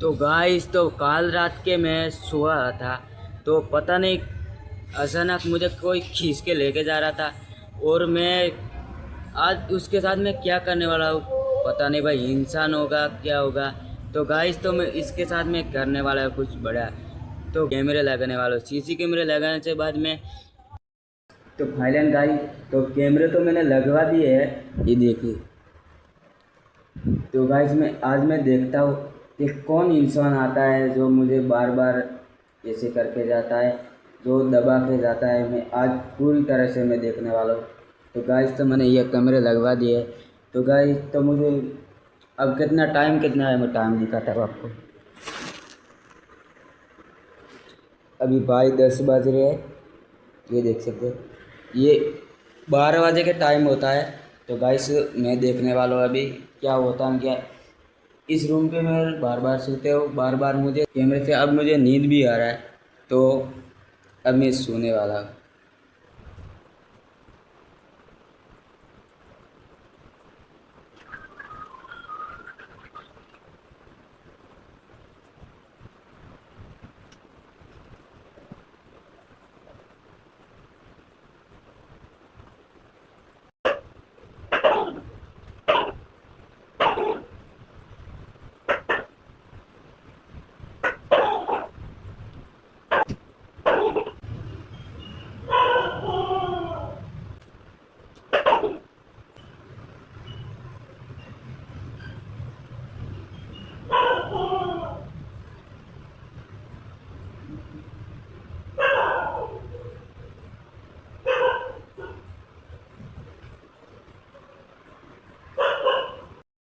तो गाइस, तो काल रात के मैं सो रहा था, तो पता नहीं अचानक मुझे कोई खींच के लेके जा रहा था। और मैं आज उसके साथ मैं क्या करने वाला हूँ पता नहीं भाई, इंसान होगा क्या होगा। तो गाइस, तो मैं इसके साथ में करने वाला है कुछ बड़ा। तो कैमरे लगाने वाला हूँ, सीसी कैमरे लगाने से बाद में। तो फाइनल गाइस, तो कैमरे तो मैंने लगवा दिए हैं, ये देखिए। तो गाइस, मैं देखता हूँ कि कौन इंसान आता है जो मुझे बार बार ऐसे करके जाता है, जो दबा के जाता है। मैं आज पूरी तरह से मैं देखने वाला हूँ। तो गाइस, तो मैंने ये कैमरे लगवा दिए। तो गाइस, तो मुझे अब कितना है, मैं टाइम दिखाता हूँ आपको। अभी भाई 10 बज रहे हैं, ये देख सकते हैं। ये 12 बजे के टाइम होता है। तो गाइस, मैं देखने वाला हूँ अभी क्या होता है क्या। इस रूम पे मैं बार बार सोते हो, बार बार मुझे कैमरे से अब मुझे नींद भी आ रहा है। तो अब मैं सोने वाला हूँ।